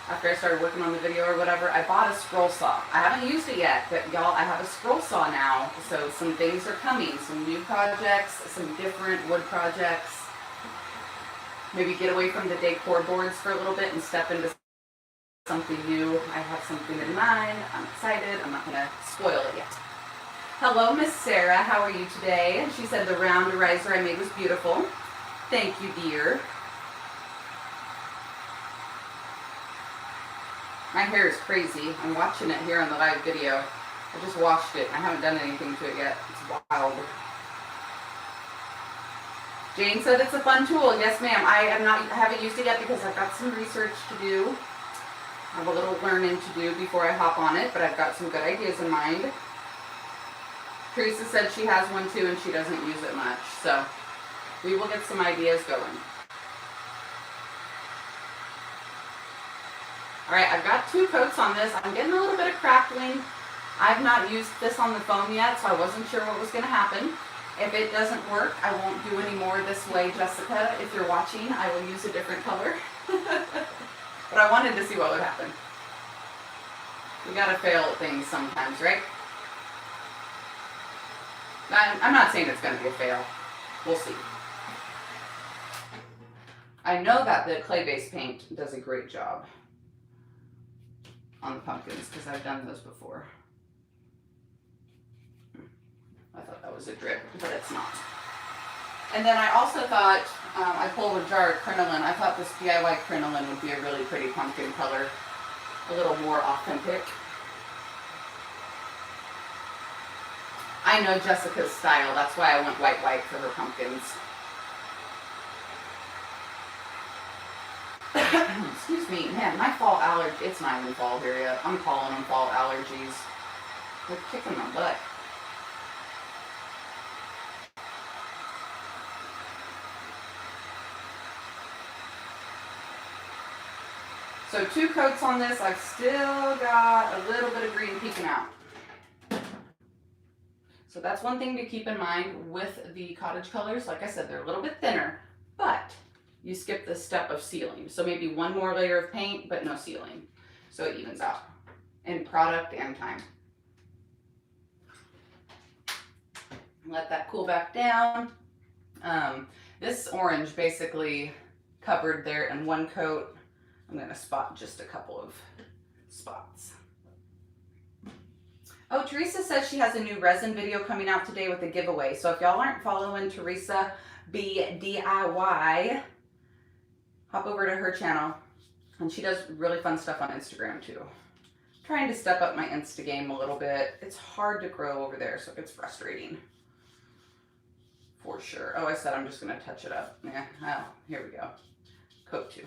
Speaker 1: after I started working on the video or whatever, I bought a scroll saw. I haven't used it yet, but y'all, I have a scroll saw now. So some things are coming, some new projects, some different wood projects. Maybe get away from the decor boards for a little bit and step into something new. I have something in mind. I'm excited. I'm not gonna spoil it yet. Hello, Miss Sarah. How are you today? She said the round riser I made was beautiful. Thank you, dear. My hair is crazy. I'm watching it here on the live video. I just washed it. I haven't done anything to it yet. It's wild. Jane said it's a fun tool. Yes, ma'am. I haven't used it yet because I've got some research to do. I have a little learning to do before I hop on it, but I've got some good ideas in mind. Teresa said she has one too and she doesn't use it much. So we will get some ideas going. All right, I've got 2 coats on this. I'm getting a little bit of crackling. I've not used this on the foam yet, so I wasn't sure what was going to happen. If it doesn't work, I won't do any more this way, Jessica. If you're watching, I will use a different color. But I wanted to see what would happen. We gotta fail at things sometimes, right? I'm not saying it's gonna be a fail. We'll see. I know that the clay-based paint does a great job on the pumpkins because I've done those before. I thought that was a drip, but it's not. And then I also thought, I pulled a jar of crinoline. I thought this DIY crinoline would be a really pretty pumpkin color. A little more authentic. I know Jessica's style. That's why I went white for her pumpkins. Excuse me, man, my fall allergy, it's not even fall here yet. I'm calling them fall allergies. They're kicking my butt. So 2 coats on this. I've still got a little bit of green peeking out. So that's one thing to keep in mind with the cottage colors. Like I said, they're a little bit thinner, but you skip the step of sealing. So maybe 1 more layer of paint, but no sealing. So it evens out in product and time. Let that cool back down. This orange basically covered there in 1 coat. I'm going to spot just a couple of spots. Oh, Teresa says she has a new resin video coming out today with a giveaway. So if y'all aren't following Teresa B DIY, hop over to her channel. And she does really fun stuff on Instagram too. I'm trying to step up my Insta game a little bit. It's hard to grow over there, so it's frustrating. for sure. Oh, I said I'm just gonna touch it up. Yeah, oh, here we go. Coat 2.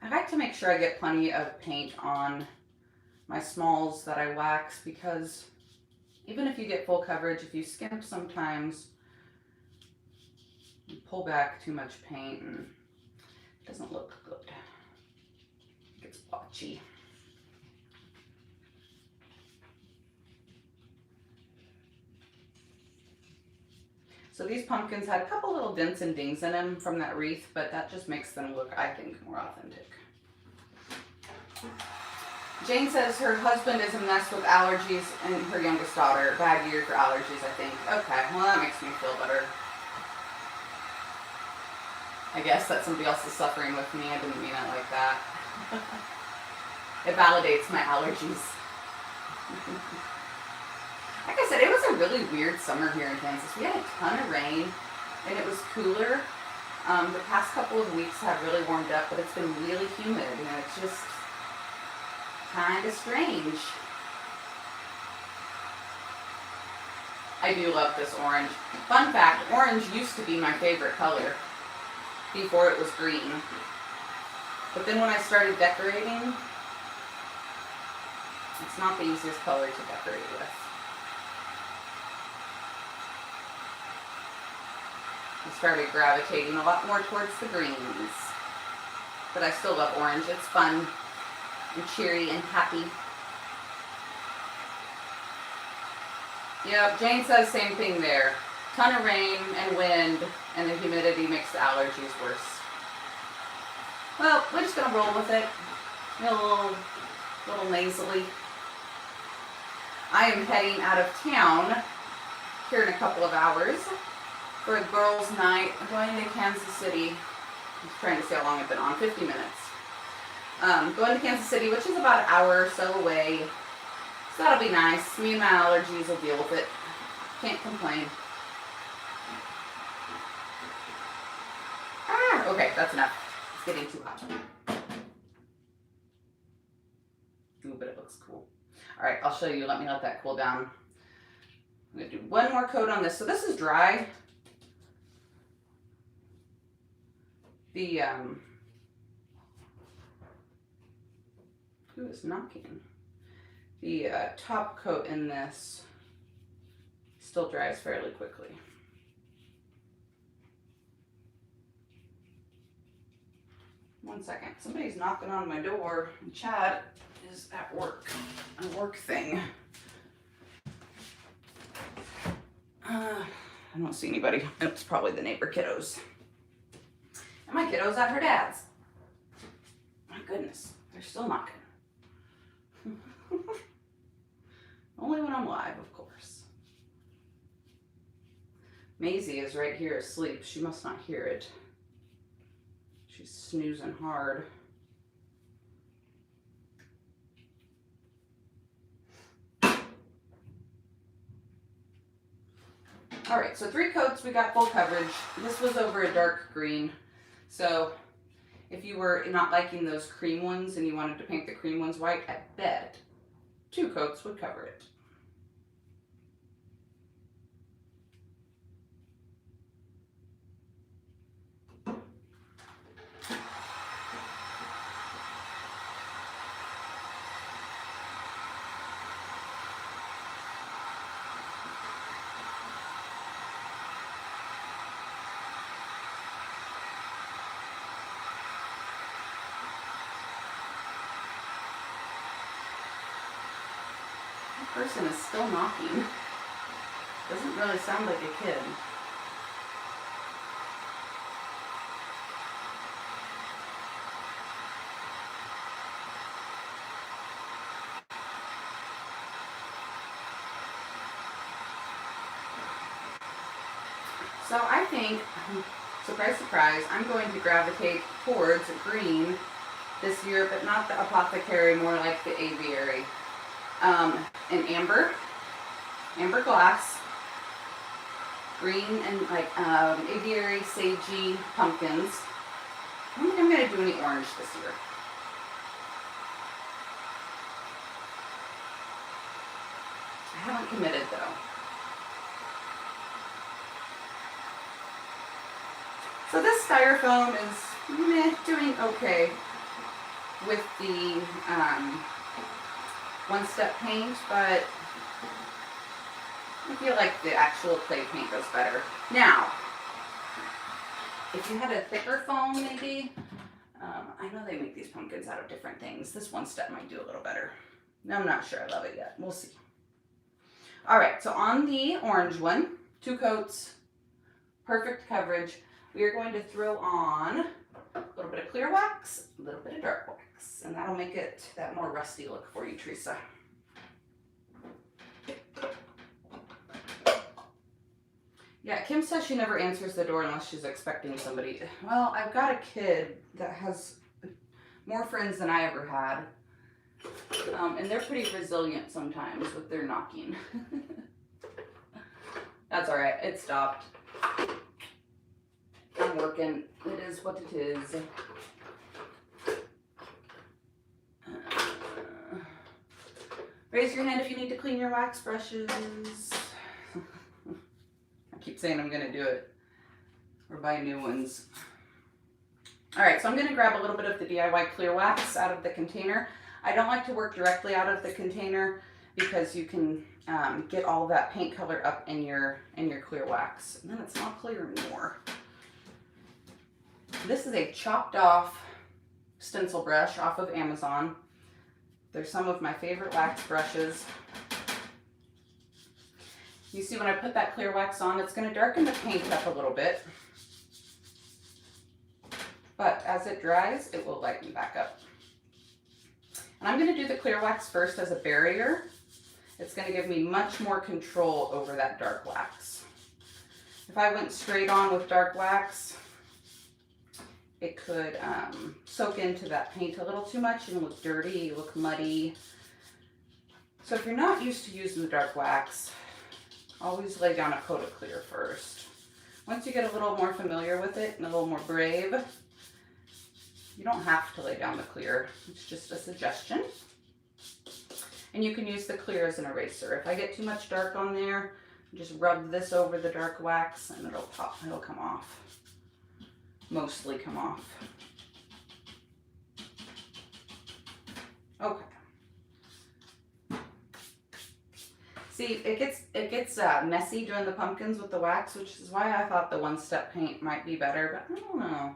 Speaker 1: I like to make sure I get plenty of paint on my smalls that I wax, because even if you get full coverage, if you skimp sometimes, you pull back too much paint and it doesn't look good. It gets blotchy. So these pumpkins had a couple little dents and dings in them from that wreath, but that just makes them look, I think, more authentic. Jane says her husband is a mess with allergies and her youngest daughter. Bad year for allergies, I think. Okay, well that makes me feel better. I guess that somebody else is suffering with me. I didn't mean it like that. It validates my allergies. Like I said, it was a really weird summer here in Kansas. We had a ton of rain and it was cooler. The past couple of weeks have really warmed up, but it's been really humid and it's just kind of strange. I do love this orange. Fun fact, orange used to be my favorite color before it was green. But then when I started decorating, it's not the easiest color to decorate with. I started gravitating a lot more towards the greens. But I still love orange. It's fun and cheery and happy. Yep, Jane says same thing there. Ton of rain and wind, and the humidity makes the allergies worse. Well, we're just gonna roll with it. A little nasally. I am heading out of town here in a couple of hours for a girls' night. I'm going to Kansas City. I'm trying to see how long I've been on, 50 minutes. Going to Kansas City, which is about an hour or so away. So that'll be nice. Me and my allergies will deal with it. Can't complain. Ah, okay, that's enough. It's getting too hot. Ooh, but it looks cool. All right, I'll show you. Let me let that cool down. I'm gonna do one more coat on this. So this is dry. The, who is knocking? The top coat in this still dries fairly quickly. One second, somebody's knocking on my door. Chad is at work, a work thing. I don't see anybody. It's probably the neighbor kiddos. And my kiddo's at her dad's. My goodness, they're still knocking. Only when I'm live, of course. Maisie is right here asleep. She must not hear it. She's snoozing hard. All right, so 3 coats, we got full coverage. This was over a dark green. So if you were not liking those cream ones and you wanted to paint the cream ones white, I bet 2 coats would cover it. Person is still knocking. Doesn't really sound like a kid. So I think, surprise, surprise, I'm going to gravitate towards green this year, but not the Apothecary, more like the Avhrit. An amber glass, green and like Avhrit sagey pumpkins. I don't think I'm going to do any orange this year. I haven't committed though. styrofoam is meh, doing okay with the one-step paint, but I feel like the actual clay paint goes better. Now, if you had a thicker foam maybe, I know they make these pumpkins out of different things. This one-step might do a little better. I'm not sure I love it yet. We'll see. All right, so on the orange one, 2 coats, perfect coverage. We are going to throw on a little bit of clear wax, a little bit of dark wax, and that'll make it that more rusty look for you, Teresa. Yeah, Kim says she never answers the door unless she's expecting somebody. Well, I've got a kid that has more friends than I ever had. And they're pretty resilient sometimes with their knocking. That's all right, it stopped. I'm working. It is what it is. Raise your hand if you need to clean your wax brushes. I keep saying I'm gonna do it or buy new ones. All right, so I'm gonna grab a little bit of the DIY clear wax out of the container. I don't like to work directly out of the container because you can get all that paint color up in your clear wax, and then it's not clear anymore. This is a chopped off stencil brush off of Amazon. They're some of my favorite wax brushes. You see when I put that clear wax on, it's going to darken the paint up a little bit. But as it dries, it will lighten back up. And I'm going to do the clear wax first as a barrier. It's going to give me much more control over that dark wax. If I went straight on with dark wax, it could soak into that paint a little too much and look dirty, look muddy. So if you're not used to using the dark wax, always lay down a coat of clear first. Once you get a little more familiar with it and a little more brave, you don't have to lay down the clear. It's just a suggestion. And you can use the clear as an eraser. If I get too much dark on there, just rub this over the dark wax and it'll pop, it'll come off. Mostly come off. Okay. See, it gets messy doing the pumpkins with the wax, which is why I thought the one-step paint might be better, but I don't know.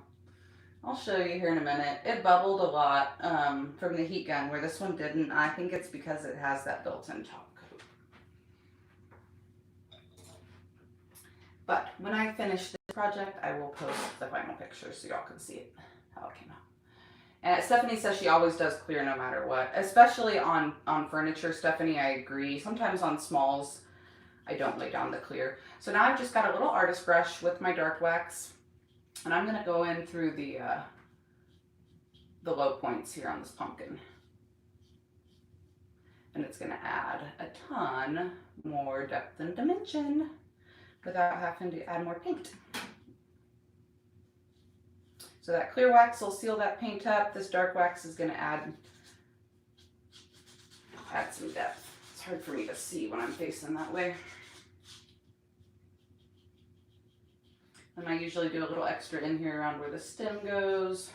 Speaker 1: I'll show you here in a minute. It bubbled a lot from the heat gun, where this one didn't. I think it's because it has that built-in top coat. But when I finish this project, I will post the final picture so y'all can see it, how it came out. And Stephanie says she always does clear no matter what, especially on furniture. Stephanie, I agree. Sometimes on smalls, I don't lay down the clear. So now I've just got a little artist brush with my dark wax, and I'm going to go in through the low points here on this pumpkin. And it's going to add a ton more depth and dimension without having to add more paint. So that clear wax will seal that paint up. This dark wax is going to add some depth. It's hard for me to see when I'm facing that way. And I usually do a little extra in here around where the stem goes.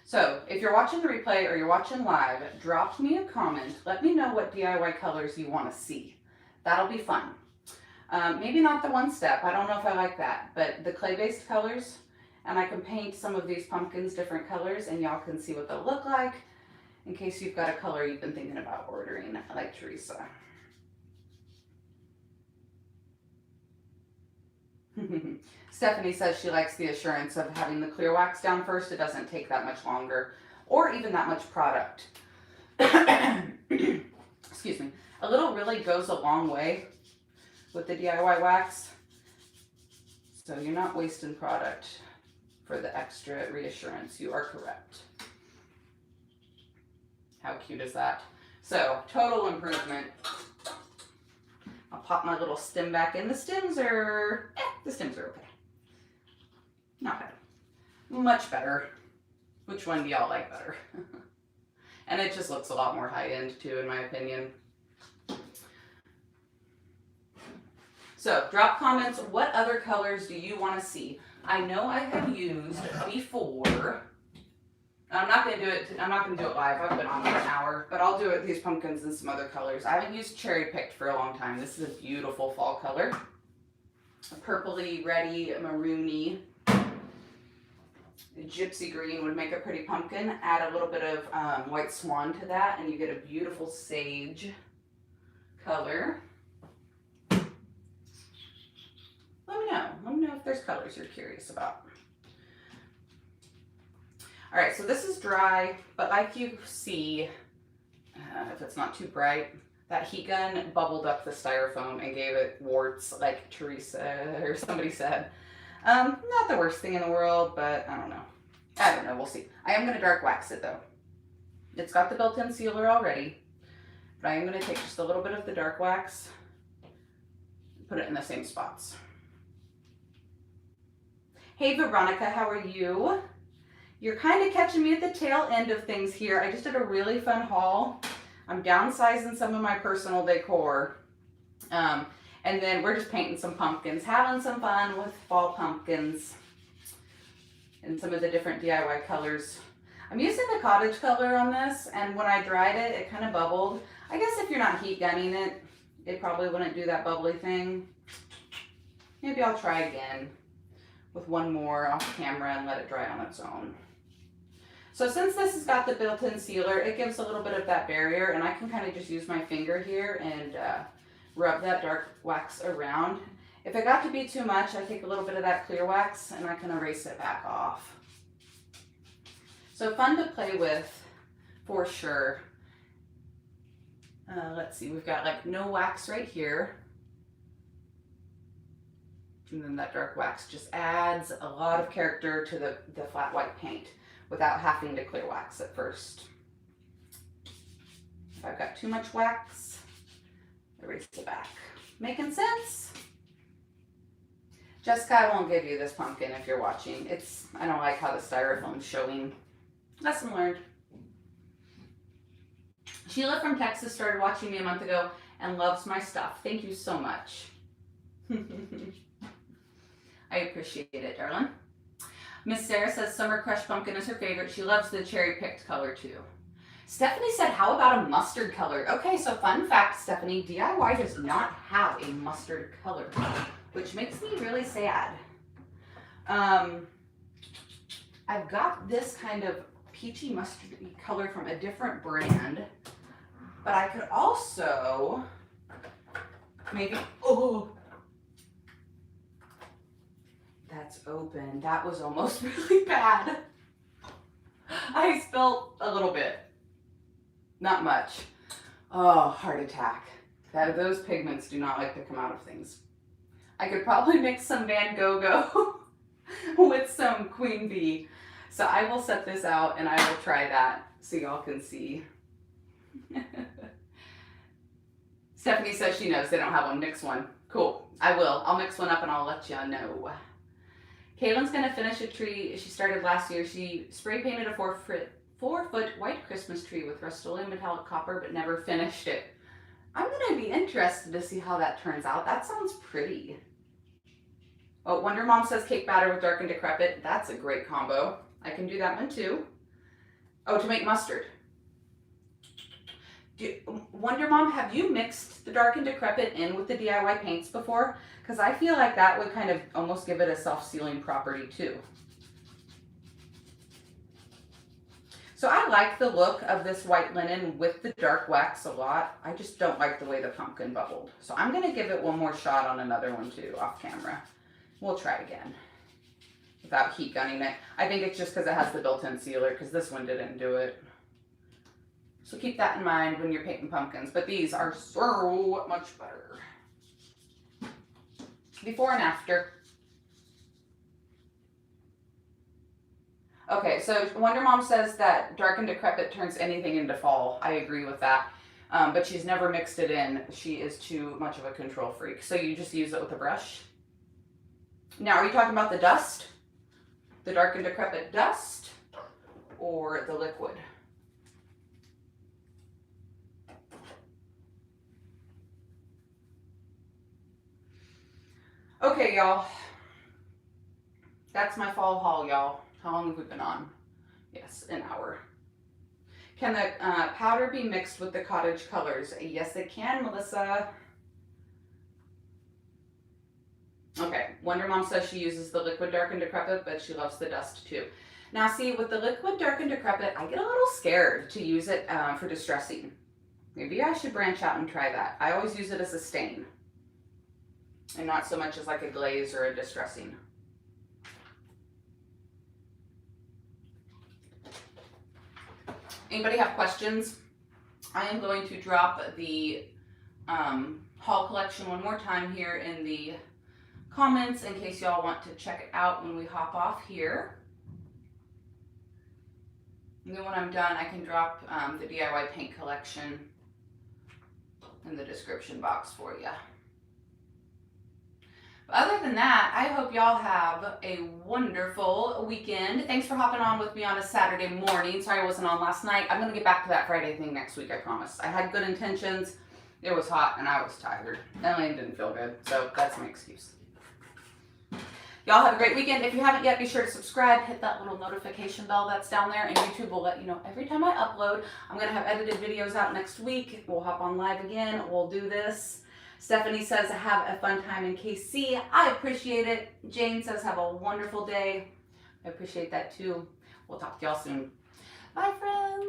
Speaker 1: So if you're watching the replay or you're watching live, drop me a comment. Let me know what DIY colors you want to see. That'll be fun. Maybe not the one step. I don't know if I like that, but the clay-based colors, and I can paint some of these pumpkins different colors and y'all can see what they'll look like in case you've got a color you've been thinking about ordering, like Teresa. Stephanie says she likes the assurance of having the clear wax down first. It doesn't take that much longer or even that much product. Excuse me. A little really goes a long way with the DIY wax. So you're not wasting product for the extra reassurance. You are correct. How cute is that? So total improvement. I'll pop my little stem back in. The stems are okay. Not bad. Much better. Which one do y'all like better? And it just looks a lot more high-end too, in my opinion. So drop comments. What other colors do you want to see? I know I have used before. I'm not going to do it. I'm not going to do it live. I've been on for an hour, but I'll do it. These pumpkins and some other colors. I haven't used cherry picked for a long time. This is a beautiful fall color. A purpley, reddy, maroony. Gypsy green would make a pretty pumpkin. Add a little bit of white swan to that, and you get a beautiful sage color. Let me know. Let me know if there's colors you're curious about. All right, so this is dry, but like you see, if it's not too bright, that heat gun bubbled up the styrofoam and gave it warts, like Teresa or somebody said. Not the worst thing in the world, but I don't know. I don't know, we'll see. I am going to dark wax it though. It's got the built-in sealer already, but I am going to take just a little bit of the dark wax, put it in the same spots. Hey Veronica, how are you? You're kind of catching me at the tail end of things here. I just did a really fun haul. I'm downsizing some of my personal decor. And then we're just painting some pumpkins, having some fun with fall pumpkins and some of the different DIY colors. I'm using the cottage color on this, and when I dried it, it kind of bubbled. I guess if you're not heat gunning it, it probably wouldn't do that bubbly thing. Maybe I'll try again with one more off camera and let it dry on its own. So since this has got the built-in sealer, it gives a little bit of that barrier, and I can kind of just use my finger here and rub that dark wax around. If it got to be too much, I take a little bit of that clear wax and I can erase it back off. So fun to play with for sure. Let's see, we've got like no wax right here. And then that dark wax just adds a lot of character to the flat white paint without having to clear wax at first. If I've got too much wax, erase it back. Making sense? Jessica, I won't give you this pumpkin if you're watching. I don't like how the styrofoam's showing. Lesson learned. Sheila from Texas started watching me a month ago and loves my stuff. Thank you so much. I appreciate it, darling. Miss Sarah says Summer Crush Pumpkin is her favorite. She loves the cherry picked color too. Stephanie said, how about a mustard color? Okay, so fun fact, Stephanie, DIY does not have a mustard color, which makes me really sad. I've got this kind of peachy mustardy color from a different brand, but I could also maybe, oh, that's open. That was almost really bad. I spilled a little bit. Not much. Oh, heart attack. Those pigments do not like to come out of things. I could probably mix some Van Gogh with some Queen Bee. So I will set this out and I will try that so y'all can see. Stephanie says she knows they don't have one. Mix one. Cool. I will. I'll mix one up and I'll let you know. Kaylin's going to finish a tree she started last year. She spray painted a 4-foot white Christmas tree with Rust-Oleum metallic copper, but never finished it. I'm going to be interested to see how that turns out. That sounds pretty. Oh, Wonder Mom says cake batter with dark and decrepit. That's a great combo. I can do that one too. Oh, to make mustard. Wonder Mom, have you mixed the dark and decrepit in with the DIY paints before? Because I feel like that would kind of almost give it a self-sealing property too. So I like the look of this white linen with the dark wax a lot. I just don't like the way the pumpkin bubbled. So I'm going to give it one more shot on another one too, off camera. We'll try again without heat gunning it. I think it's just because it has the built-in sealer, because this one didn't do it. So keep that in mind when you're painting pumpkins. But these are so much better. Before and after. Okay, so Wonder Mom says that dark and decrepit turns anything into fall. I agree with that. But she's never mixed it in. She is too much of a control freak. So you just use it with a brush. Now, are you talking about the dust? The dark and decrepit dust? Or the liquid? Okay, y'all. That's my fall haul, y'all. How long have we been on? Yes, an hour. Can the powder be mixed with the cottage colors? Yes, it can, Melissa. Okay, Wonder Mom says she uses the liquid dark and decrepit, but she loves the dust too. Now see, with the liquid dark and decrepit, I get a little scared to use it for distressing. Maybe I should branch out and try that. I always use it as a stain and not so much as like a glaze or a distressing. Anybody have questions? I am going to drop the haul collection one more time here in the comments in case y'all want to check it out when we hop off here. And then when I'm done, I can drop the DIY paint collection in the description box for you. But other than that, I hope y'all have a wonderful weekend. Thanks for hopping on with me on a Saturday morning. Sorry I wasn't on last night. I'm going to get back to that Friday thing next week, I promise. I had good intentions. It was hot and I was tired. Elaine didn't feel good, so that's my excuse. Y'all have a great weekend. If you haven't yet, be sure to subscribe. Hit that little notification bell that's down there, and YouTube will let you know every time I upload. I'm going to have edited videos out next week. We'll hop on live again. We'll do this. Stephanie says, have a fun time in KC. I appreciate it. Jane says, have a wonderful day. I appreciate that too. We'll talk to y'all soon. Bye, friends.